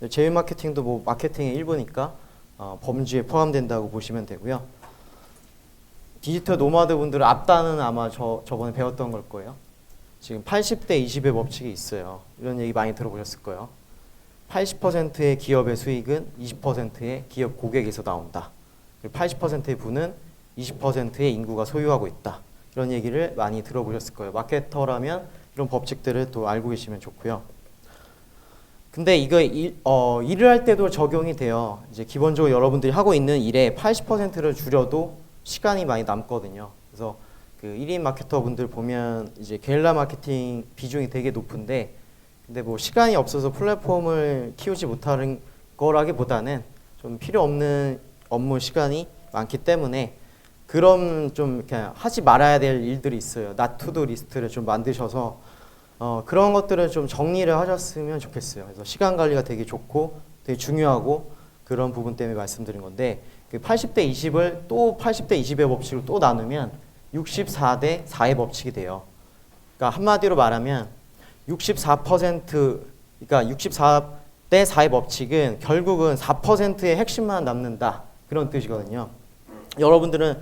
제휴 마케팅도 뭐 마케팅의 일부니까 범주에 포함된다고 보시면 되고요. 디지털 노마드 분들은 앞단은 아마 저번에 배웠던 걸 거예요. 지금 80대 20의 법칙이 있어요. 이런 얘기 많이 들어보셨을 거예요. 80%의 기업의 수익은 20%의 기업 고객에서 나온다. 80%의 부는 20%의 인구가 소유하고 있다. 이런 얘기를 많이 들어보셨을 거예요. 마케터라면 이런 법칙들을 또 알고 계시면 좋고요. 근데 이거 일을 할 때도 적용이 돼요. 이제 기본적으로 여러분들이 하고 있는 일에 80%를 줄여도 시간이 많이 남거든요. 그래서 그 1인 마케터 분들 보면 이제 게릴라 마케팅 비중이 되게 높은데, 근데 뭐 시간이 없어서 플랫폼을 키우지 못하는 거라기보다는 좀 필요 없는 업무 시간이 많기 때문에 그럼 좀 그냥 하지 말아야 될 일들이 있어요. not to do 리스트를 좀 만드셔서 그런 것들을 좀 정리를 하셨으면 좋겠어요. 그래서 시간 관리가 되게 좋고 되게 중요하고 그런 부분 때문에 말씀드린 건데, 그 80대 20을 또 80대 20의 법칙으로 또 나누면 64대 4의 법칙이 돼요. 그러니까 한마디로 말하면 64%, 그러니까 64대 4의 법칙은 결국은 4%의 핵심만 남는다. 그런 뜻이거든요. 여러분들은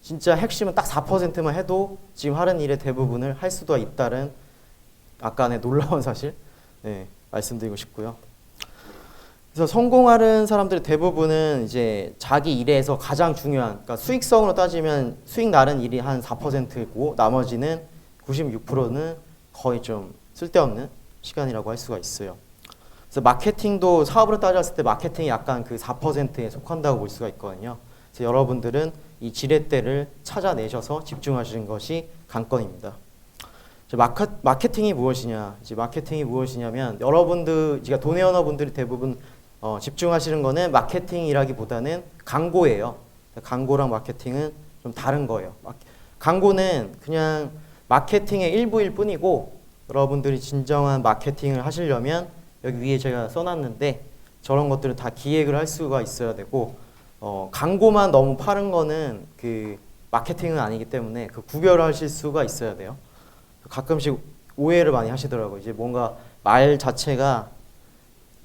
진짜 핵심은 딱 4%만 해도 지금 하는 일의 대부분을 할 수도 있다는 약간의 놀라운 사실, 말씀드리고 싶고요. 그래서 성공하는 사람들의 대부분은 이제 자기 일에서 가장 중요한, 그러니까 수익성으로 따지면 수익 나는 일이 한 4%고 나머지는 96%는 거의 좀 쓸데없는 시간이라고 할 수가 있어요. 그래서 마케팅도 사업으로 따졌을 때 마케팅이 약간 그 4%에 속한다고 볼 수가 있거든요. 그래서 여러분들은 이 지렛대를 찾아내셔서 집중하시는 것이 관건입니다. 마케팅이 무엇이냐? 이제 마케팅이 무엇이냐면 여러분들, 그러니까 도내 언어분들이 대부분 집중하시는 거는 마케팅이라기보다는 광고예요. 광고랑 마케팅은 좀 다른 거예요. 광고는 그냥 마케팅의 일부일 뿐이고, 여러분들이 진정한 마케팅을 하시려면 여기 위에 제가 써놨는데 저런 것들을 다 기획을 할 수가 있어야 되고, 광고만 너무 파는 거는 그 마케팅은 아니기 때문에 그 구별하실 수가 있어야 돼요. 가끔씩 오해를 많이 하시더라고요. 이제 뭔가 말 자체가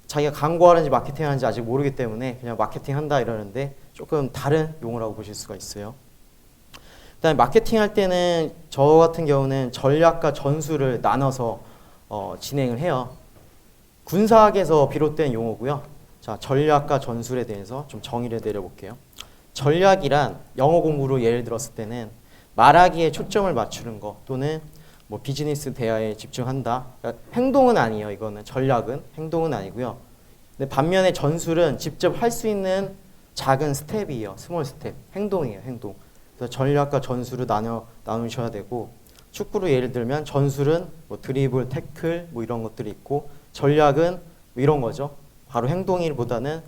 자기가 광고하는지 마케팅 하는지 아직 모르기 때문에 그냥 마케팅 한다 이러는데 조금 다른 용어라고 보실 수가 있어요. 그다음에 마케팅 할 때는 저 같은 경우는 전략과 전술을 나눠서 진행을 해요. 군사학에서 비롯된 용어고요. 자, 전략과 전술에 대해서 좀 정의를 내려볼게요. 전략이란 영어 공부로 예를 들었을 때는 말하기에 초점을 맞추는 거, 또는 뭐 비즈니스 대화에 집중한다. 그러니까 행동은 아니에요. 이거는 전략은 행동은 아니고요. 근데 반면에 전술은 직접 할 수 있는 작은 스텝이에요. 스몰 스텝, 행동이에요. 행동. 그래서 전략과 전술을 나누셔야 되고, 축구로 예를 들면 전술은 뭐 드리블, 태클 뭐 이런 것들이 있고, 전략은 뭐 이런 거죠. 바로 행동일보다는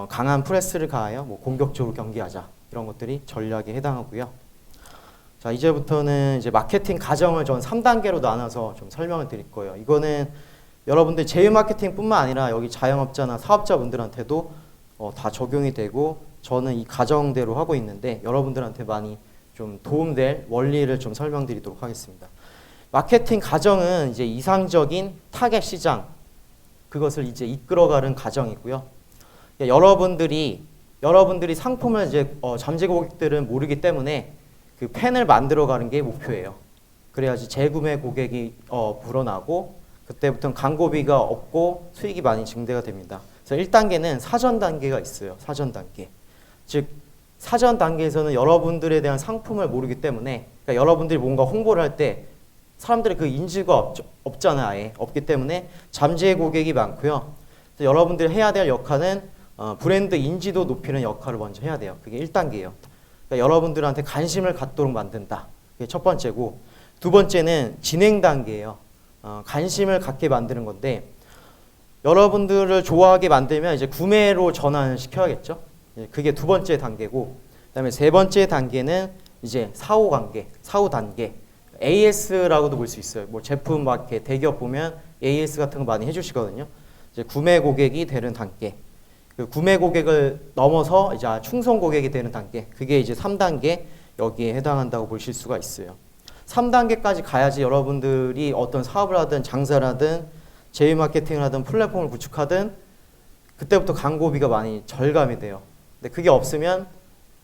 강한 프레스를 가하여 뭐 공격적으로 경기하자, 이런 것들이 전략에 해당하고요. 자, 이제부터는 이제 마케팅 과정을 전 3단계로 나눠서 좀 설명을 드릴 거예요. 이거는 여러분들 제휴 마케팅뿐만 아니라 여기 자영업자나 사업자분들한테도 다 적용이 되고, 저는 이 과정대로 하고 있는데 여러분들한테 많이 좀 도움될 원리를 좀 설명드리도록 하겠습니다. 마케팅 과정은 이제 이상적인 타겟 시장, 그것을 이제 이끌어가는 과정이고요. 여러분들이 상품을 이제 잠재 고객들은 모르기 때문에 그 펜을 만들어가는 게 목표예요. 그래야지 재구매 고객이 불어나고 그때부터는 광고비가 없고 수익이 많이 증대가 됩니다. 그래서 1단계는 사전 단계가 있어요. 사전 단계. 즉 사전 단계에서는 여러분들에 대한 상품을 모르기 때문에, 그러니까 여러분들이 뭔가 홍보를 할 때 사람들이 그 인지가 없잖아요. 아예 없기 때문에 잠재 고객이 많고요. 그래서 여러분들이 해야 될 역할은 브랜드 인지도 높이는 역할을 먼저 해야 돼요. 그게 1단계예요. 그러니까 여러분들한테 관심을 갖도록 만든다. 그게 첫 번째고, 두 번째는 진행 단계예요. 관심을 갖게 만드는 건데, 여러분들을 좋아하게 만들면 이제 구매로 전환을 시켜야겠죠. 그게 두 번째 단계고, 그다음에 세 번째 단계는 이제 사후 관계, 사후 단계. AS라고도 볼 수 있어요. 뭐 제품 막 이렇게 대기업 보면 AS 같은 거 많이 해주시거든요. 이제 구매 고객이 되는 단계. 그 구매 고객을 넘어서 이제 충성 고객이 되는 단계. 그게 이제 3단계 여기에 해당한다고 보실 수가 있어요. 3단계까지 가야지 여러분들이 어떤 사업을 하든 장사를 하든 제휴 마케팅을 하든 플랫폼을 구축하든 그때부터 광고비가 많이 절감이 돼요. 근데 그게 없으면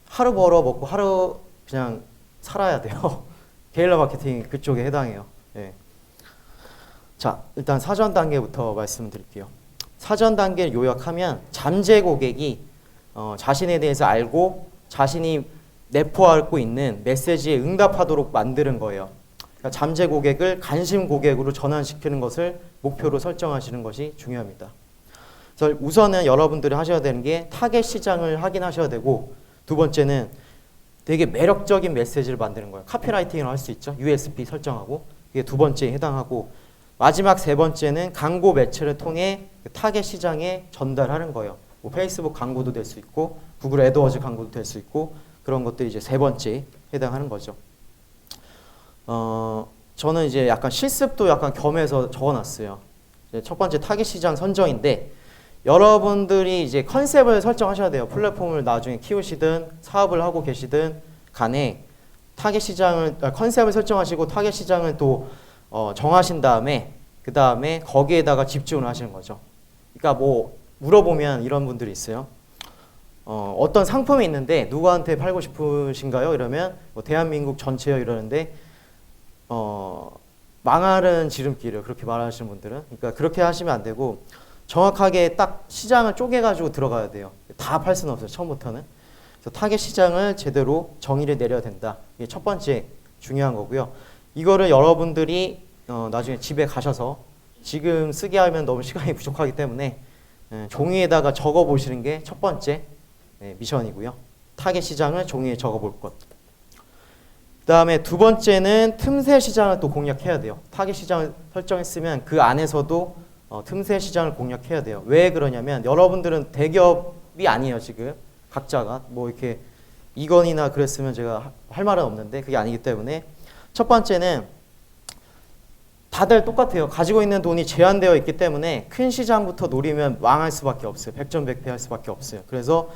하루 벌어 먹고 하루 그냥 살아야 돼요. 게릴라 마케팅 그쪽에 해당해요. 예. 자, 일단 사전 단계부터 말씀드릴게요. 사전 단계를 요약하면 잠재 고객이 자신에 대해서 알고 자신이 내포하고 있는 메시지에 응답하도록 만드는 거예요. 그러니까 잠재 고객을 관심 고객으로 전환시키는 것을 목표로 설정하시는 것이 중요합니다. 그래서 우선은 여러분들이 하셔야 되는 게 타겟 시장을 확인하셔야 되고, 두 번째는 되게 매력적인 메시지를 만드는 거예요. 카피라이팅을 할 수 있죠. USP 설정하고. 이게 두 번째에 해당하고, 마지막 세 번째는 광고 매체를 통해 타겟 시장에 전달하는 거예요. 뭐 페이스북 광고도 될 수 있고 구글 애드워즈 광고도 될 수 있고, 그런 것들이 이제 세 번째에 해당하는 거죠. 저는 이제 약간 실습도 약간 겸해서 적어놨어요. 이제 첫 번째 타겟 시장 선정인데, 여러분들이 이제 컨셉을 설정하셔야 돼요. 플랫폼을 나중에 키우시든 사업을 하고 계시든 간에 타겟 시장을 컨셉을 설정하시고 타겟 시장을 또 정하신 다음에 그 다음에 거기에다가 집중을 하시는 거죠. 그러니까 뭐 물어보면 이런 분들이 있어요. 어떤 상품이 있는데 누구한테 팔고 싶으신가요? 이러면 뭐 대한민국 전체요 이러는데 망하는 지름길을 그렇게 말하시는 분들은, 그러니까 그렇게 하시면 안 되고 정확하게 딱 시장을 쪼개가지고 들어가야 돼요. 다 팔 수는 없어요, 처음부터는. 그래서 타겟 시장을 제대로 정의를 내려야 된다. 이게 첫 번째 중요한 거고요. 이거를 여러분들이 나중에 집에 가셔서, 지금 쓰게 하면 너무 시간이 부족하기 때문에 종이에다가 적어 보시는 게 첫 번째 미션이고요. 타겟 시장을 종이에 적어 볼 것. 그 다음에 두 번째는 틈새 시장을 또 공략해야 돼요. 타겟 시장을 설정했으면 그 안에서도 틈새 시장을 공략해야 돼요. 왜 그러냐면 여러분들은 대기업이 아니에요. 지금 각자가 뭐 이렇게 이건이나 그랬으면 제가 할 말은 없는데 그게 아니기 때문에, 첫 번째는 다들 똑같아요. 가지고 있는 돈이 제한되어 있기 때문에 큰 시장부터 노리면 망할 수밖에 없어요. 백전백패할 수밖에 없어요. 그래서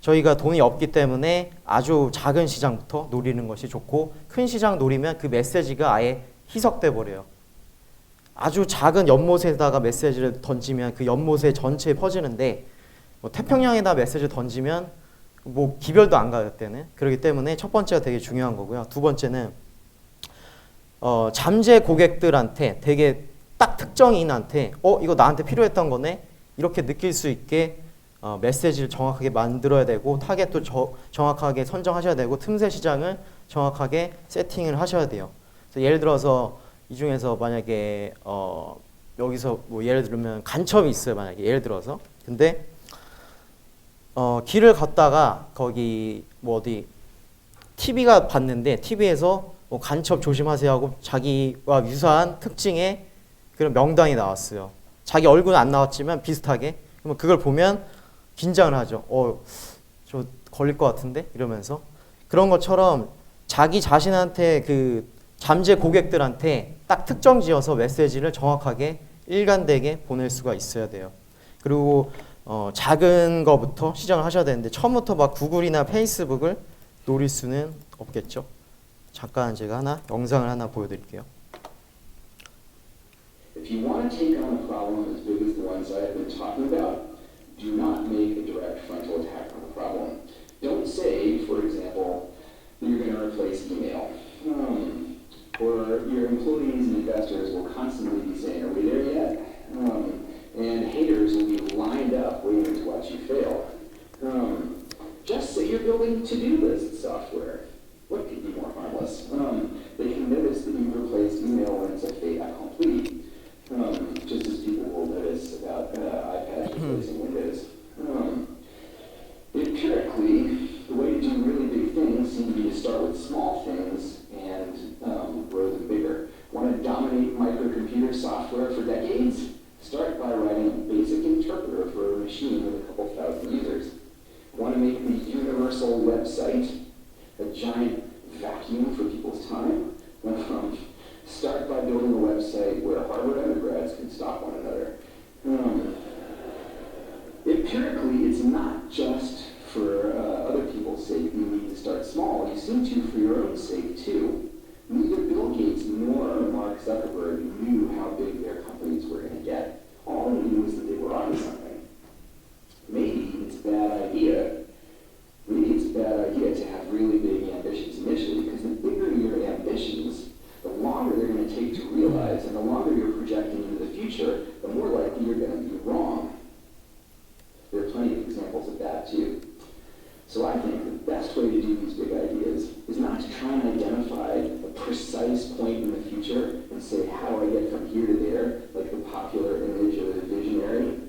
저희가 돈이 없기 때문에 아주 작은 시장부터 노리는 것이 좋고, 큰 시장 노리면 그 메시지가 아예 희석돼 버려요. 아주 작은 연못에다가 메시지를 던지면 그 연못에 전체에 퍼지는데, 뭐 태평양에다 메시지를 던지면 뭐 기별도 안 가요 그때는. 그렇기 때문에 첫 번째가 되게 중요한 거고요. 두 번째는 잠재 고객들한테 되게 딱 특정인한테 이거 나한테 필요했던 거네 이렇게 느낄 수 있게 메시지를 정확하게 만들어야 되고, 타겟도 정확하게 선정하셔야 되고, 틈새 시장을 정확하게 세팅을 하셔야 돼요. 그래서 예를 들어서 이 중에서 만약에 여기서 뭐 예를 들면 간첩이 있어요. 만약에 예를 들어서. 근데 길을 걷다가 거기 뭐 어디 TV가 봤는데 TV에서 뭐 간첩 조심하세요 하고 자기와 유사한 특징의 그런 명단이 나왔어요. 자기 얼굴은 안 나왔지만 비슷하게. 그러면 그걸 보면 긴장을 하죠. 저 걸릴 것 같은데? 이러면서. 그런 것처럼 자기 자신한테 그 잠재 고객들한테 딱 특정 지어서 메시지를 정확하게 일관되게 보낼 수가 있어야 돼요. 그리고 작은 거부터 시작을 하셔야 되는데, 처음부터 막 구글이나 페이스북을 노릴 수는 없겠죠. 잠깐 제가 영상을 하나 보여드릴게요. If you want to take on a problem as big as the ones I've been talking about, do not make a direct frontal attack on the problem. Don't say, for example, that you're going to replace email. Or your employees and investors will constantly be saying, are we there yet? And haters will be lined up waiting to watch you fail. Just say you're building to-do list software. What could be more harmless? They can notice that you've replaced email when it's a fait accompli, just as people will notice about iPads replacing Windows. Empirically, the way to do really big things seems to be to start with small things and grow them bigger. Want to dominate microcomputer software for decades? Start by writing a basic interpreter for a machine with a couple thousand users. Want to make the universal website a giant vacuum for people's time? Start by building a website where Harvard undergrads can stalk one another. Empirically, it's not just for other people's sake you need to start small. You seem to for your own sake, too. Neither Bill Gates nor Mark Zuckerberg knew how big their companies were going to get. All they knew was that they were onto something. So I think the best way to do these big ideas is not to try and identify a precise point in the future and say, how do I get from here to there, like the popular image of the visionary.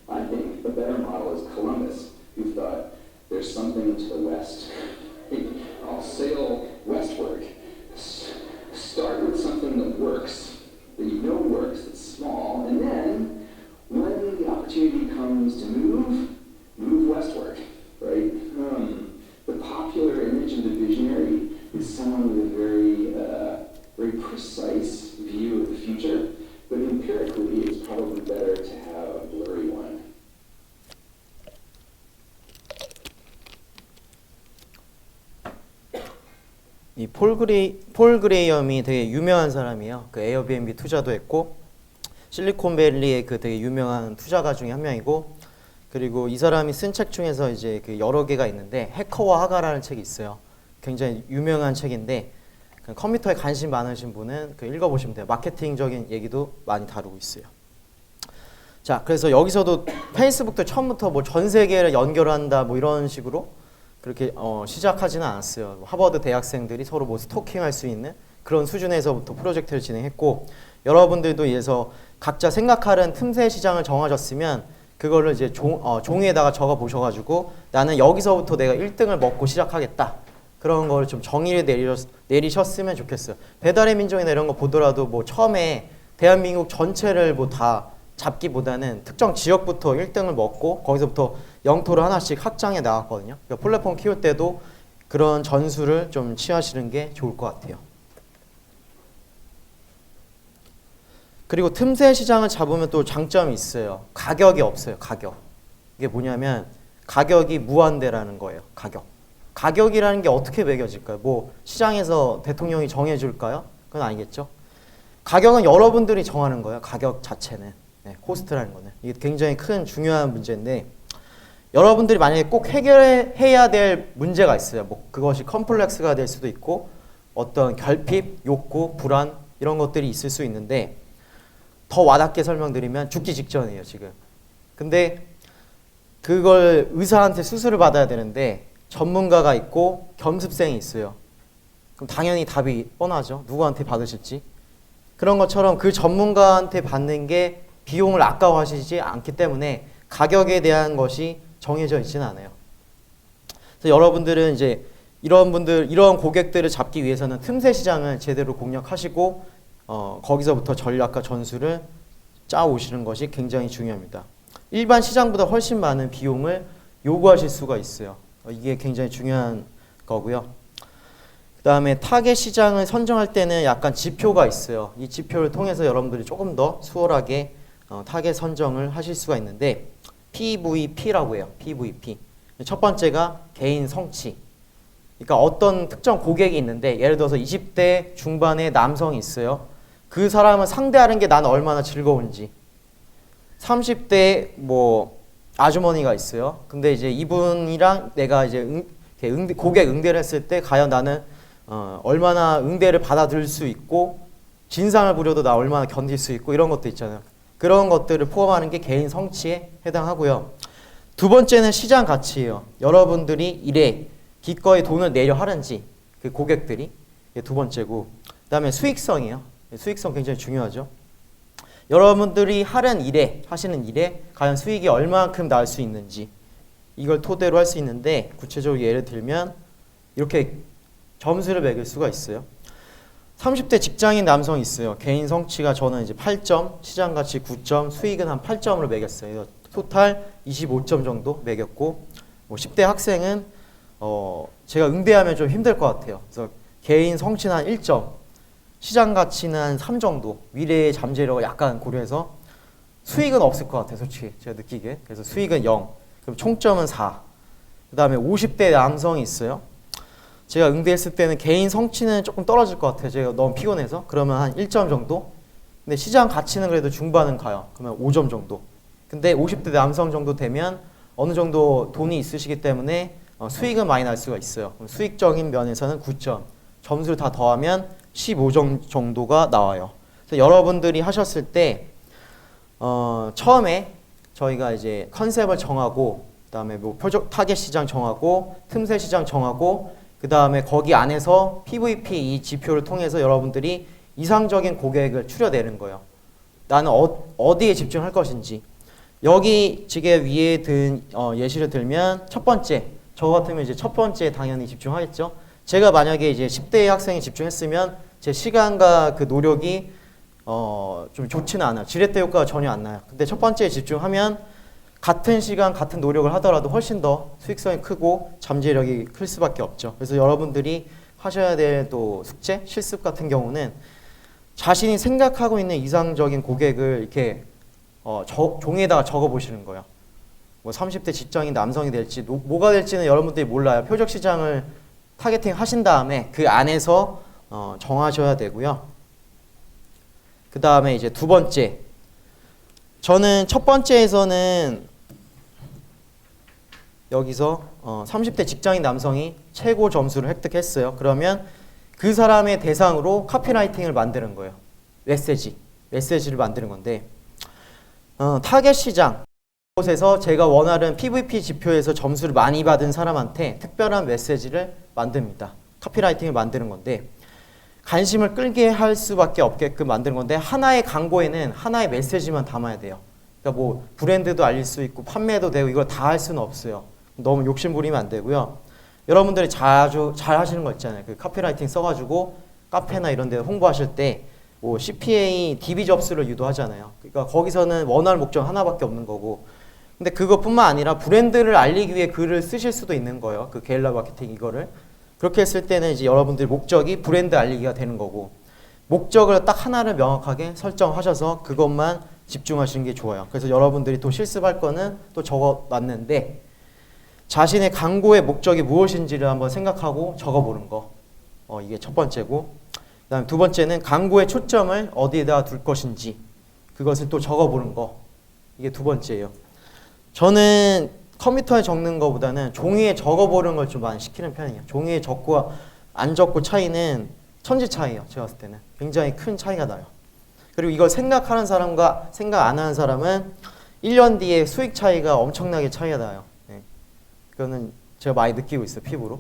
I think a better model is Columbus, who thought, there's something to the west. I'll sail westward. Start with something that works, that you know works, that's small, and then when the opportunity comes to move westward, right? The popular image of the visionary is someone with a very precise view of the future, but empirically it's probably better to have a blurry one. 이 폴 그레이엄이 되게 유명한 사람이에요. 그 에어비앤비 투자도 했고 실리콘밸리의 그 되게 유명한 투자가 중에 한 명이고, 그리고 이 사람이 쓴 책 중에서 이제 그 여러 개가 있는데 해커와 화가라는 책이 있어요. 굉장히 유명한 책인데 그 컴퓨터에 관심 많으신 분은 그 읽어보시면 돼요. 마케팅적인 얘기도 많이 다루고 있어요. 자, 그래서 여기서도 페이스북도 처음부터 뭐 전 세계를 연결한다 뭐 이런 식으로 그렇게 시작하지는 않았어요. 하버드 대학생들이 서로 뭐 스토킹할 수 있는 그런 수준에서부터 프로젝트를 진행했고, 여러분들도 이래서 각자 생각하는 틈새 시장을 정하셨으면 그거를 이제 종이에다가 적어 보셔가지고 나는 여기서부터 내가 1등을 먹고 시작하겠다. 그런 거를 좀 정의를 내리셨으면 좋겠어요. 배달의 민족이나 이런 거 보더라도 뭐 처음에 대한민국 전체를 뭐 다 잡기보다는 특정 지역부터 1등을 먹고 거기서부터 영토를 하나씩 확장해 나갔거든요. 그러니까 플랫폼 키울 때도 그런 전술을 좀 취하시는 게 좋을 것 같아요. 그리고 틈새 시장을 잡으면 또 장점이 있어요. 가격이 없어요. 가격. 이게 뭐냐면 가격이 무한대라는 거예요. 가격이라는 게 어떻게 매겨질까요? 뭐 시장에서 대통령이 정해줄까요? 그건 아니겠죠. 가격은 여러분들이 정하는 거예요. 가격 자체는. 네, 코스트라는 거는. 이게 굉장히 큰 중요한 문제인데 여러분들이 만약에 꼭 해결해야 될 문제가 있어요. 뭐 그것이 컴플렉스가 될 수도 있고 어떤 결핍, 욕구, 불안 이런 것들이 있을 수 있는데 더 와닿게 설명드리면 죽기 직전이에요, 지금. 근데 그걸 의사한테 수술을 받아야 되는데 전문가가 있고 겸습생이 있어요. 그럼 당연히 답이 뻔하죠. 누구한테 받으실지. 그런 것처럼 그 전문가한테 받는 게 비용을 아까워하시지 않기 때문에 가격에 대한 것이 정해져 있지는 않아요. 그래서 여러분들은 이제 이런 고객들을 잡기 위해서는 틈새 시장을 제대로 공략하시고 거기서부터 전략과 전술을 짜 오시는 것이 굉장히 중요합니다. 일반 시장보다 훨씬 많은 비용을 요구하실 수가 있어요. 이게 굉장히 중요한 거고요. 그 다음에 타겟 시장을 선정할 때는 약간 지표가 있어요. 이 지표를 통해서 여러분들이 조금 더 수월하게 타겟 선정을 하실 수가 있는데 PVP라고 해요. PVP. 첫 번째가 개인 성취. 그러니까 어떤 특정 고객이 있는데 예를 들어서 20대 중반의 남성이 있어요. 그 사람을 상대하는 게 나는 얼마나 즐거운지. 30대 뭐 아주머니가 있어요. 근데 이제 이분이랑 내가 이제 고객 응대를 했을 때 과연 나는 얼마나 응대를 받아들일 수 있고 진상을 부려도 나 얼마나 견딜 수 있고 이런 것도 있잖아요. 그런 것들을 포함하는 게 개인 성취에 해당하고요. 두 번째는 시장 가치예요. 여러분들이 일에 기꺼이 돈을 내려 하는지 그 고객들이 이게 두 번째고, 그 다음에 수익성이에요. 수익성 굉장히 중요하죠. 여러분들이 하시는 일에 과연 수익이 얼마만큼 날 수 있는지 이걸 토대로 할 수 있는데 구체적으로 예를 들면 이렇게 점수를 매길 수가 있어요. 30대 직장인 남성이 있어요. 개인 성취가 저는 이제 8점, 시장 가치 9점, 수익은 한 8점으로 매겼어요. 토탈 25점 정도 매겼고, 뭐 10대 학생은 제가 응대하면 좀 힘들 것 같아요. 그래서 개인 성취는 한 1점, 시장 가치는 한 3 정도, 미래의 잠재력을 약간 고려해서 수익은 없을 것 같아요, 솔직히 제가 느끼기에. 그래서 수익은 0, 그럼 총점은 4. 그 다음에 50대 남성이 있어요. 제가 응대했을 때는 개인 성취는 조금 떨어질 것 같아요. 제가 너무 피곤해서. 그러면 한 1점 정도. 근데 시장 가치는 그래도 중반은 가요. 그러면 5점 정도. 근데 50대 남성 정도 되면 어느 정도 돈이 있으시기 때문에 수익은 많이 날 수가 있어요. 수익적인 면에서는 9점. 점수를 다 더하면 15점 정도가 나와요. 그래서 여러분들이 하셨을 때 처음에 저희가 이제 컨셉을 정하고 그다음에 뭐 표적 타겟 시장 정하고 틈새 시장 정하고 그다음에 거기 안에서 PVP 이 지표를 통해서 여러분들이 이상적인 고객을 추려내는 거예요. 나는 어디에 집중할 것인지. 여기 지게 위에 든 예시를 들면 첫 번째, 저 같으면 이제 첫 번째 당연히 집중하겠죠. 제가 만약에 이제 10대의 학생이 집중했으면 제 시간과 그 노력이 좀 좋지는 않아요. 지렛대 효과가 전혀 안 나요. 근데 첫 번째에 집중하면 같은 시간 같은 노력을 하더라도 훨씬 더 수익성이 크고 잠재력이 클 수밖에 없죠. 그래서 여러분들이 하셔야 될 또 숙제, 실습 같은 경우는 자신이 생각하고 있는 이상적인 고객을 이렇게 종이에다가 적어 보시는 거예요. 뭐 30대 직장인 남성이 될지 뭐가 될지는 여러분들이 몰라요. 표적 시장을 타겟팅 하신 다음에 그 안에서 정하셔야 되고요. 그 다음에 이제 두 번째, 저는 첫 번째에서는 여기서 30대 직장인 남성이 최고 점수를 획득했어요. 그러면 그 사람의 대상으로 카피라이팅을 만드는 거예요. 메시지를 만드는 건데 타겟 시장 곳에서 제가 원하는 PVP 지표에서 점수를 많이 받은 사람한테 특별한 메시지를 만듭니다. 카피라이팅을 만드는 건데 관심을 끌게 할 수밖에 없게끔 만드는 건데 하나의 광고에는 하나의 메시지만 담아야 돼요. 그러니까 뭐 브랜드도 알릴 수 있고 판매도 되고 이걸 다 할 수는 없어요. 너무 욕심 부리면 안 되고요. 여러분들이 자주 잘 하시는 거 있잖아요. 그 카피라이팅 써가지고 카페나 이런 데 홍보하실 때 뭐 CPA, DB 접수를 유도하잖아요. 그러니까 거기서는 원할 목적 하나밖에 없는 거고. 근데 그것뿐만 아니라 브랜드를 알리기 위해 글을 쓰실 수도 있는 거예요. 그 게릴라 마케팅 이거를. 그렇게 했을 때는 이제 여러분들 목적이 브랜드 알리기가 되는 거고. 목적을 딱 하나를 명확하게 설정하셔서 그것만 집중하시는 게 좋아요. 그래서 여러분들이 또 실습할 거는 또 적어놨는데 자신의 광고의 목적이 무엇인지를 한번 생각하고 적어보는 거. 이게 첫 번째고. 그 다음 두 번째는 광고의 초점을 어디에다 둘 것인지 그것을 또 적어보는 거. 이게 두 번째예요. 저는 컴퓨터에 적는 것보다는 종이에 적어보는 걸 좀 많이 시키는 편이에요. 종이에 적고 안 적고 차이는 천지 차이예요. 제가 봤을 때는 굉장히 큰 차이가 나요. 그리고 이걸 생각하는 사람과 생각 안 하는 사람은 1년 뒤에 수익 차이가 엄청나게 차이가 나요. 네. 그거는 제가 많이 느끼고 있어요. 피부로.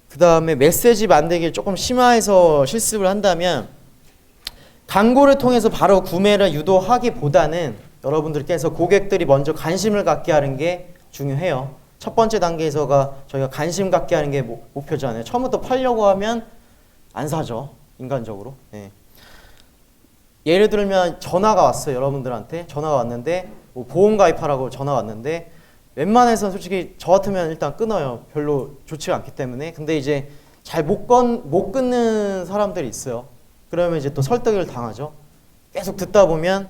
그 다음에 메시지 만들기를 조금 심화해서 실습을 한다면 광고를 통해서 바로 구매를 유도하기보다는 여러분들께서 고객들이 먼저 관심을 갖게 하는 게 중요해요. 첫 번째 단계에서가 저희가 관심 갖게 하는 게 목표잖아요. 처음부터 팔려고 하면 안 사죠. 인간적으로. 네. 예를 들면 전화가 왔어요. 여러분들한테 전화가 왔는데 뭐 보험 가입하라고 전화가 왔는데 웬만해서는 솔직히 저 같으면 일단 끊어요. 별로 좋지가 않기 때문에. 근데 이제 잘 못 끊는 사람들이 있어요. 그러면 이제 또 설득을 당하죠. 계속 듣다 보면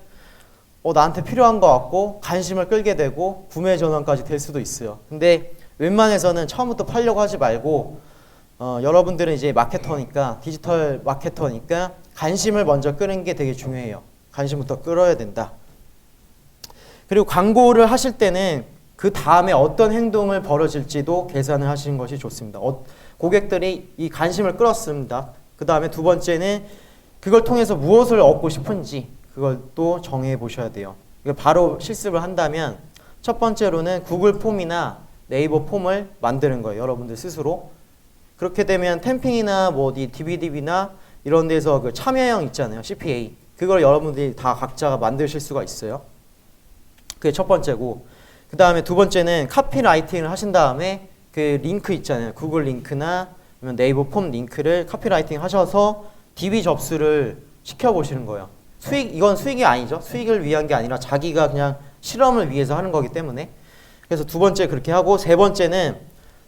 나한테 필요한 것 같고 관심을 끌게 되고 구매 전환까지 될 수도 있어요. 근데 웬만해서는 처음부터 팔려고 하지 말고 여러분들은 이제 마케터니까 디지털 마케터니까 관심을 먼저 끄는 게 되게 중요해요. 관심부터 끌어야 된다. 그리고 광고를 하실 때는 그 다음에 어떤 행동을 벌어질지도 계산을 하시는 것이 좋습니다. 고객들이 이 관심을 끌었습니다. 그 다음에 두 번째는 그걸 통해서 무엇을 얻고 싶은지 그걸 또 정해 보셔야 돼요. 바로 실습을 한다면 첫 번째로는 구글 폼이나 네이버 폼을 만드는 거예요. 여러분들 스스로. 그렇게 되면 템핑이나 뭐 어디 DBDB나 이런 데서 그 참여형 있잖아요. CPA. 그걸 여러분들이 다 각자가 만드실 수가 있어요. 그게 첫 번째고. 그 다음에 두 번째는 카피라이팅을 하신 다음에 그 링크 있잖아요. 구글 링크나 아니면 네이버 폼 링크를 카피라이팅 하셔서 DB 접수를 시켜보시는 거예요. 이건 수익이 아니죠. 수익을 위한 게 아니라 자기가 그냥 실험을 위해서 하는 거기 때문에. 그래서 두 번째 그렇게 하고 세 번째는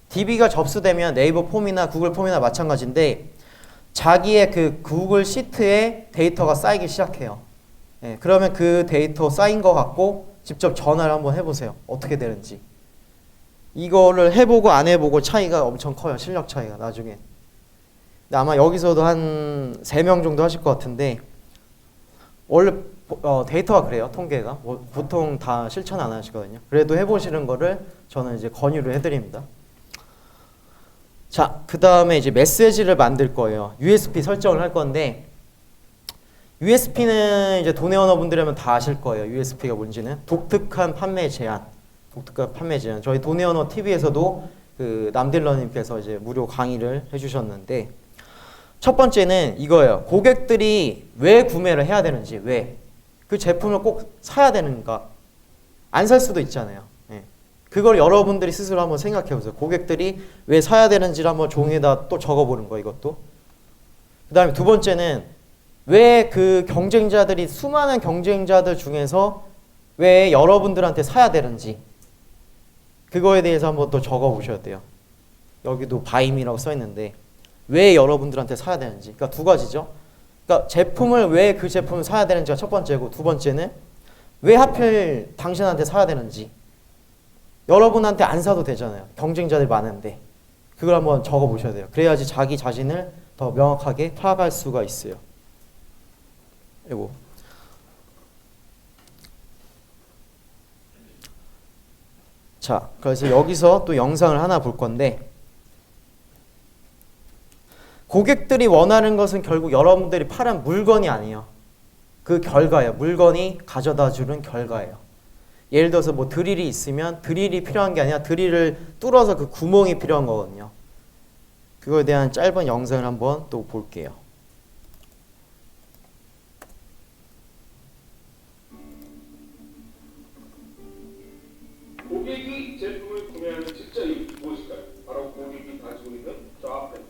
DB가 접수되면 네이버 폼이나 구글 폼이나 마찬가지인데 자기의 그 구글 시트에 데이터가 쌓이기 시작해요. 네, 그러면 그 데이터 쌓인 거 갖고 직접 전화를 한번 해보세요. 어떻게 되는지. 이거를 해보고 안 해보고 차이가 엄청 커요. 실력 차이가 나중에. 근데 아마 여기서도 한 3명 정도 하실 것 같은데 원래 데이터가 그래요. 통계가. 보통 다 실천 안 하시거든요. 그래도 해보시는 거를 저는 이제 권유를 해드립니다. 자, 그 다음에 이제 메시지를 만들 거예요. USP 설정을 할 건데 USP는 이제 도내 언어분들이라면 다 아실 거예요. USP가 뭔지는 독특한 판매 제안. 독특한 판매지는 저희 돈의 언어 TV에서도 그 남딜러님께서 이제 무료 강의를 해주셨는데, 첫 번째는 이거예요. 고객들이 왜 구매를 해야 되는지, 왜 그 제품을 꼭 사야 되는가? 안 살 수도 있잖아요. 예. 그걸 여러분들이 스스로 한번 생각해 보세요. 고객들이 왜 사야 되는지를 한번 종이에다 또 적어보는 거, 이것도. 그 다음에 두 번째는 왜 그 경쟁자들이, 수많은 경쟁자들 중에서 왜 여러분들한테 사야 되는지, 그거에 대해서 한번 또 적어보셔야 돼요. 여기도 바임이라고 써있는데 왜 여러분들한테 사야 되는지. 그러니까 두 가지죠. 그러니까 제품을, 왜 그 제품을 사야 되는지가 첫 번째고, 두 번째는 왜 하필 당신한테 사야 되는지. 여러분한테 안 사도 되잖아요. 경쟁자들이 많은데. 그걸 한번 적어보셔야 돼요. 그래야지 자기 자신을 더 명확하게 파악할 수가 있어요. 이거. 자, 그래서 여기서 또 영상을 하나 볼 건데, 고객들이 원하는 것은 결국 여러분들이 파는 물건이 아니에요. 그 결과예요. 물건이 가져다 주는 결과예요. 예를 들어서 뭐 드릴이 있으면 드릴이 필요한 게 아니라 드릴을 뚫어서 그 구멍이 필요한 거거든요. 그거에 대한 짧은 영상을 한번 또 볼게요. 고객이 제품을 구매하는 직전이 무엇일까요? 바로 고객이 가지고 있는 저항입니다.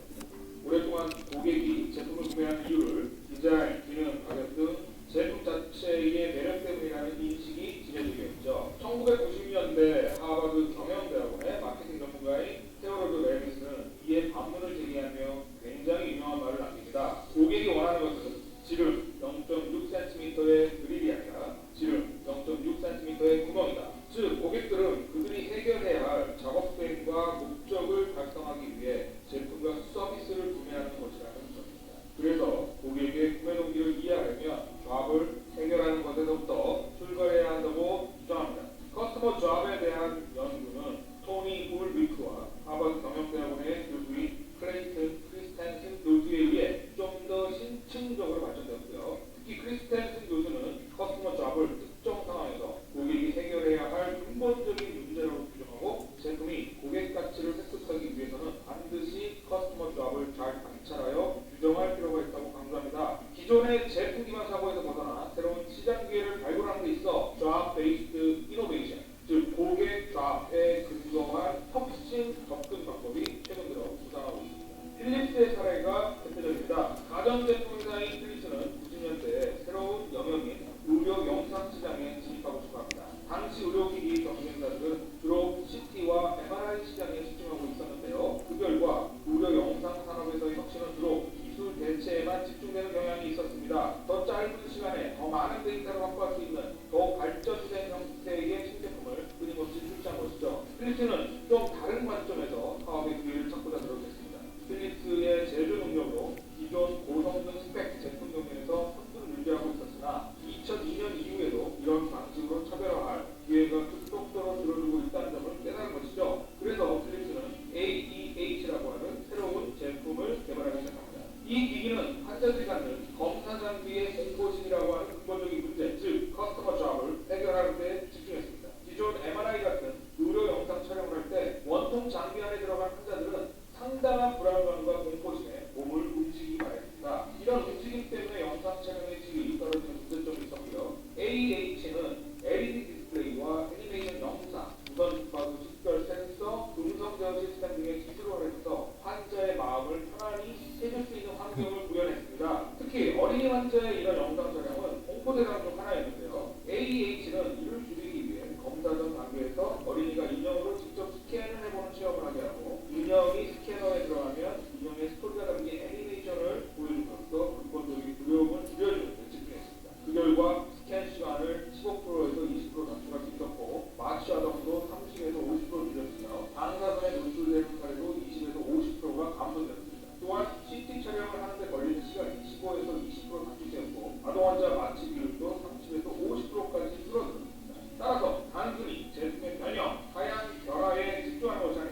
오랫동안 고객이 제품을 구매한 이유를 디자인, 기능, 가격 등 제품 자체의 매력 때문이라는 인식이 지녀지게 했죠. 1990년대 하버드 경영대학원의 마케팅 전문가인 테오도르 레비스는 이에 반문을 제기하며 굉장히 유명한 말을 남깁니다. 고객이 원하는 것은 지름 0.6cm의 그릴이 아니라 지름 0.6cm의 구멍이다. 즉, 고객들은 그들이 해결해야 할 작업 수행과 목적을 달성하기 위해 제품과 서비스를 구매하는 것이라는 점입니다. 그래서 고객의 구매 동기를 이해하려면 잡을 해결하는 것에서부터 출발해야 한다고 주장합니다. 커스터머 잡에 대한 연구는 토니 울비크와 하버드 경영대학원의 교수인 클레이튼 크리스텐슨 교수에 의해 좀 더 신층적으로 발전되었고요. 특히 크리스텐슨 교수는 커스터머 잡을 특정 상황에서 고객이 해결해야 할 근본적인 문제로 규정하고, 제품이 고객 가치를 획득하기 위해서는 반드시 커스터머 잡을 잘 관찰하여 규정할 필요가 있다고 강조합니다. 기존의 제품 기반 사고에서 벗어나 새로운 시장 기회를 발굴하는 데 있어 잡 베이스드 이노베이션, 즉 고객 잡에 근거한 혁신 접근 방법이 최근 들어 부상하고 있습니다. 필립스의 사례가 대표적입니다. 가전제품 회사인 필립스는 90년대에 새로운 영역인 의료 영상 시장에 진입하고 싶어합니다. 당시 의료기기 경쟁사들은 주로 CT와 MRI 시장에 집중하고 있었는데요. 그 결과 의료 영상 산업에서의 혁신은 주로 기술 대체에만 집중되는 경향이 있었습니다. 더 짧은 시간에 더 많은 데이터를 확보할 수 있는 더욱 발전된 형태의 신제품을 끊임없이 출시한 것이죠. 필립스는 좀 다른 관점에서 사업의 기회를 찾고자 노력했습니다. 필립스의 제조 능력으로 기존 고성능 스펙 제품 경쟁에서 선두를 유지하고 있었으나 2002년 이후에도 이런 방식으로 차별화할 기회가 급속도로 줄어들고 있다는 점을 깨달은 것이죠. 그래서 필립스는 AEH라고 하는 새로운 제품을 개발하기 시작합니다. 이 기기는 환자들이 갖는 검사 장비의 공포심이라고 하는 근본적인 문제, 즉 커스터머 잡을 해결하는 데 집중했습니다. 기존 MRI 같은 의료 영상 촬영을 할 때 원통 장비 안에 들어간 환자들은 상당한 불안감과 공포심에 몸을 움직이기 마련입니다. 이런 움직임 때문에 영상 촬영의 질이 떨어지는 문제점이 있었고요. AEH는 LED 디스플레이와 애니메이션 영상, 무선 주파수 식별 센서, 음성 제어 시스템 등의 기술을 활용해서 환자의 마음을 편안히 해줄 수 있는 환경을 구현했습니다. 특히 어린이 환자의 이런 영상 촬영은 공포 대상 중 하나였는데요. AEH는 이를 줄이기 위해 검사 전 단계에서 어린이가 인형으로 직접 스캔을 해보는 시험을 하게 하고, 인형이 스캐너에 들어가면 인형의 스토리가 담긴 애니메이션을 보여줌으로써 근본적인 두려움을 줄여주는 데 집중했습니다. 그 결과 스캔 시간을 15%에서 20% 단축할 수 있었고, 마취 하동도 30에서 50% 줄였으며 방사선에 노출되는 사례도 20에서 50%가 감소되었습니다. 또한 CT 촬영을 하는데 걸리는 시간이 15에서 20% 단축되었고, 아동 환자 마취 비율도 30에서 50%까지 줄어들었습니다. 따라서 단순히 제품의 변형, 하향, 결합에 집중하는 것이 아니라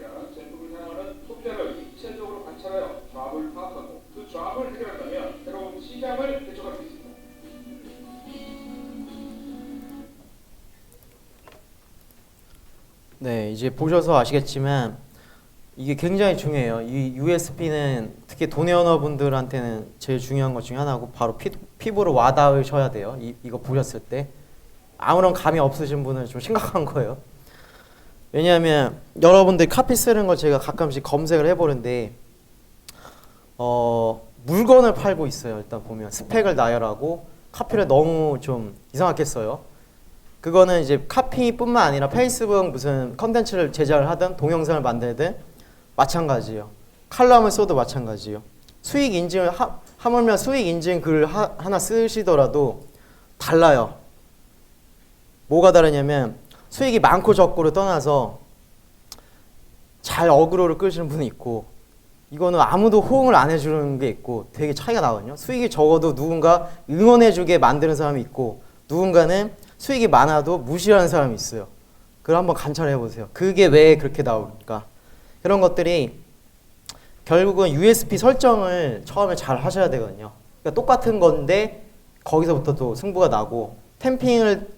네, 이제 보셔서 아시겠지만 이게 굉장히 중요해요. 이 USB는 특히 도내어너 분들한테는 제일 중요한 것 중에 하나고 바로 피부로 와닿으셔야 돼요. 이거 보셨을 때 아무런 감이 없으신 분은 좀 심각한 거예요. 왜냐하면 여러분들 카피 쓰는 걸 제가 가끔씩 검색을 해보는데 물건을 팔고 있어요. 일단 보면 스펙을 나열하고 카피를 너무 좀 이상하게 써요. 그거는 이제 카피뿐만 아니라 페이스북 무슨 컨텐츠를 제작을 하든 동영상을 만들든 마찬가지예요. 칼럼을 써도 마찬가지예요. 수익 인증을 하물며 수익 인증 글을 하나 쓰시더라도 달라요. 뭐가 다르냐면 수익이 많고 적고를 떠나서 잘 어그로를 끌시는 분이 있고 이거는 아무도 호응을 안 해주는 게 있고 되게 차이가 나거든요. 수익이 적어도 누군가 응원해주게 만드는 사람이 있고 누군가는 수익이 많아도 무시하는 사람이 있어요. 그걸 한번 관찰해 보세요. 그게 왜 그렇게 나올까? 그런 것들이 결국은 USB 설정을 처음에 잘 하셔야 되거든요. 그러니까 똑같은 건데 거기서부터 또 승부가 나고 템핑을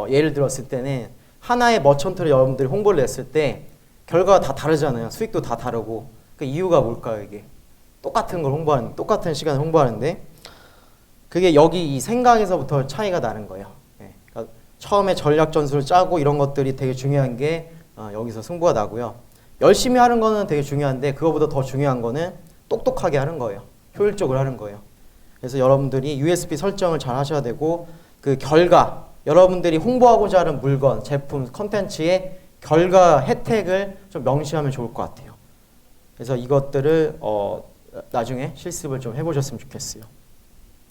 예를 들었을 때는 하나의 머천트를 여러분들이 홍보를 냈을 때 결과가 다 다르잖아요. 수익도 다 다르고 그 이유가 뭘까요? 이게 똑같은 걸 홍보하는 똑같은 시간을 홍보하는데 그게 여기 이 생각에서부터 차이가 나는 거예요. 그러니까 처음에 전략 전술을 짜고 이런 것들이 되게 중요한 게 여기서 승부가 나고요. 열심히 하는 거는 되게 중요한데 그거보다 더 중요한 거는 똑똑하게 하는 거예요. 효율적으로 하는 거예요. 그래서 여러분들이 USB 설정을 잘 하셔야 되고 그 결과 여러분들이 홍보하고자 하는 물건, 제품, 컨텐츠의 결과 혜택을 좀 명시하면 좋을 것 같아요. 그래서 이것들을 나중에 실습을 좀 해보셨으면 좋겠어요.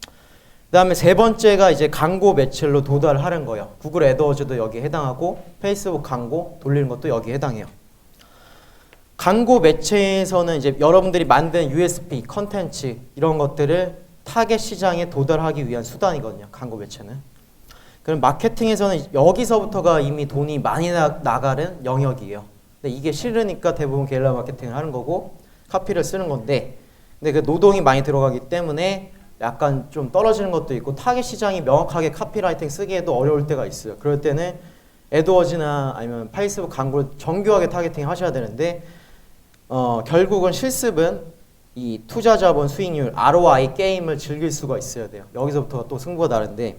그 다음에 세 번째가 이제 광고 매출로 도달을 하는 거예요. 구글 애드워즈도 여기에 해당하고 페이스북 광고 돌리는 것도 여기에 해당해요. 광고 매체에서는 이제 여러분들이 만든 USB 컨텐츠 이런 것들을 타겟 시장에 도달하기 위한 수단이거든요. 광고 매체는. 그럼 마케팅에서는 여기서부터가 이미 돈이 많이 나가는 영역이에요. 근데 이게 싫으니까 대부분 게릴라 마케팅을 하는 거고 카피를 쓰는 건데 근데 그 노동이 많이 들어가기 때문에 약간 좀 떨어지는 것도 있고 타겟 시장이 명확하게 카피라이팅 쓰기에도 어려울 때가 있어요. 그럴 때는 애드워즈나 아니면 페이스북 광고를 정교하게 타겟팅 하셔야 되는데 결국은 실습은 이 투자 자본 수익률 ROI 게임을 즐길 수가 있어야 돼요. 여기서부터 또 승부가 다른데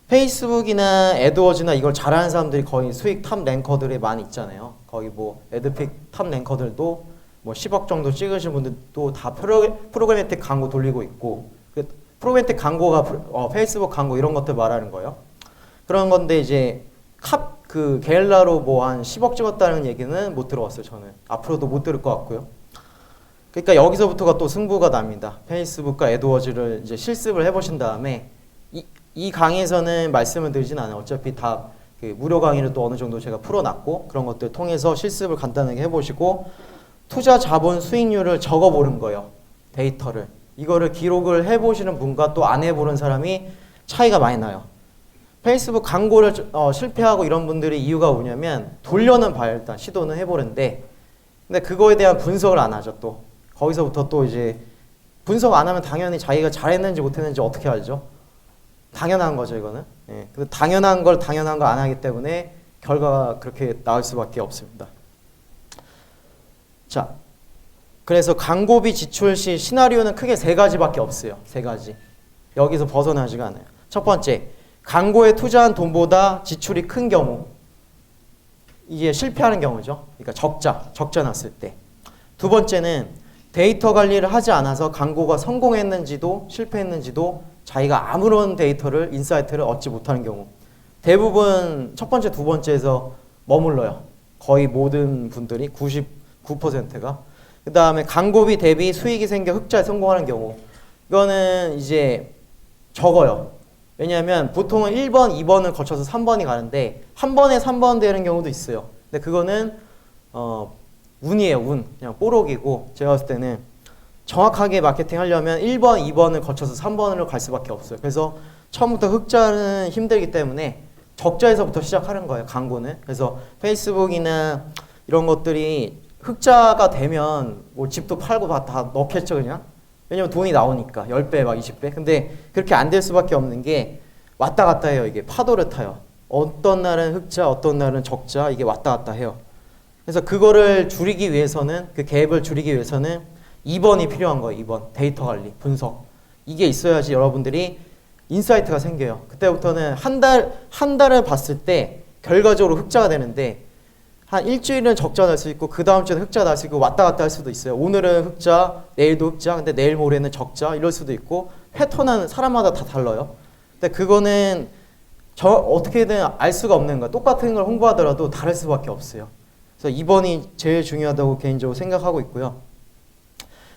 페이스북이나 애드워즈나 이걸 잘하는 사람들이 거의 수익 탑 랭커들이 많이 있잖아요. 거기 뭐 애드픽 탑 랭커들도 뭐 10억 정도 찍으신 분들도 다 프로그래매틱 광고 돌리고 있고 그 프로그래매틱 광고가 페이스북 광고 이런 것들 말하는 거예요. 그런 건데 이제 그 게릴라로 뭐 한 10억 찍었다는 얘기는 못 들어봤어요. 저는 앞으로도 못 들을 것 같고요. 그러니까 여기서부터가 또 승부가 납니다. 페이스북과 애드워즈를 이제 실습을 해보신 다음에 이 강의에서는 말씀을 드리진 않아요. 어차피 다 그 무료 강의를 또 어느 정도 제가 풀어놨고 그런 것들 통해서 실습을 간단하게 해보시고 투자 자본 수익률을 적어보는 거예요. 데이터를. 이거를 기록을 해보시는 분과 또 안 해보는 사람이 차이가 많이 나요. 페이스북 광고를 실패하고 이런 분들이 이유가 뭐냐면 돌려는 봐요. 일단 시도는 해보는데 근데 그거에 대한 분석을 안 하죠. 또 거기서부터 또 이제 분석 안 하면 당연히 자기가 잘했는지 못했는지 어떻게 알죠? 당연한 거죠. 이거는. 예. 근데 당연한 걸 안 하기 때문에 결과가 그렇게 나올 수밖에 없습니다. 자, 그래서 광고비 지출 시 시나리오는 크게 세 가지밖에 없어요. 세 가지. 여기서 벗어나지가 않아요. 첫 번째, 광고에 투자한 돈보다 지출이 큰 경우. 이게 실패하는 경우죠. 그러니까 적자 났을 때. 두 번째는 데이터 관리를 하지 않아서 광고가 성공했는지도 실패했는지도 자기가 아무런 데이터를 인사이트를 얻지 못하는 경우. 대부분 첫 번째, 두 번째에서 머물러요. 거의 모든 분들이 99%가. 그 다음에 광고비 대비 수익이 생겨 흑자에 성공하는 경우. 이거는 이제 적어요. 왜냐하면 보통은 1번, 2번을 거쳐서 3번이 가는데 한 번에 3번 되는 경우도 있어요. 근데 그거는 운이에요. 운. 그냥 뽀록이고 제가 봤을 때는 정확하게 마케팅 하려면 1번, 2번을 거쳐서 3번으로 갈 수밖에 없어요. 그래서 처음부터 흑자는 힘들기 때문에 적자에서부터 시작하는 거예요. 광고는. 그래서 페이스북이나 이런 것들이 흑자가 되면 뭐 집도 팔고 다 넣겠죠 그냥. 왜냐면 돈이 나오니까 10배 막 20배. 근데 그렇게 안 될 수밖에 없는 게 왔다 갔다 해요. 이게 파도를 타요. 어떤 날은 흑자, 어떤 날은 적자 이게 왔다 갔다 해요. 그래서 그거를 줄이기 위해서는 그 갭을 줄이기 위해서는 2번이 필요한 거예요. 2번 데이터 관리, 분석. 이게 있어야지 여러분들이 인사이트가 생겨요. 그때부터는 한 달을 봤을 때 결과적으로 흑자가 되는데 한 일주일은 적자 날 수 있고 그 다음 주에는 흑자 날 수 있고 왔다 갔다 할 수도 있어요. 오늘은 흑자, 내일도 흑자, 근데 내일 모레는 적자 이럴 수도 있고 패턴은 사람마다 다 달라요. 근데 그거는 어떻게든 알 수가 없는 거야. 똑같은 걸 홍보하더라도 다를 수밖에 없어요. 그래서 2번이 제일 중요하다고 개인적으로 생각하고 있고요.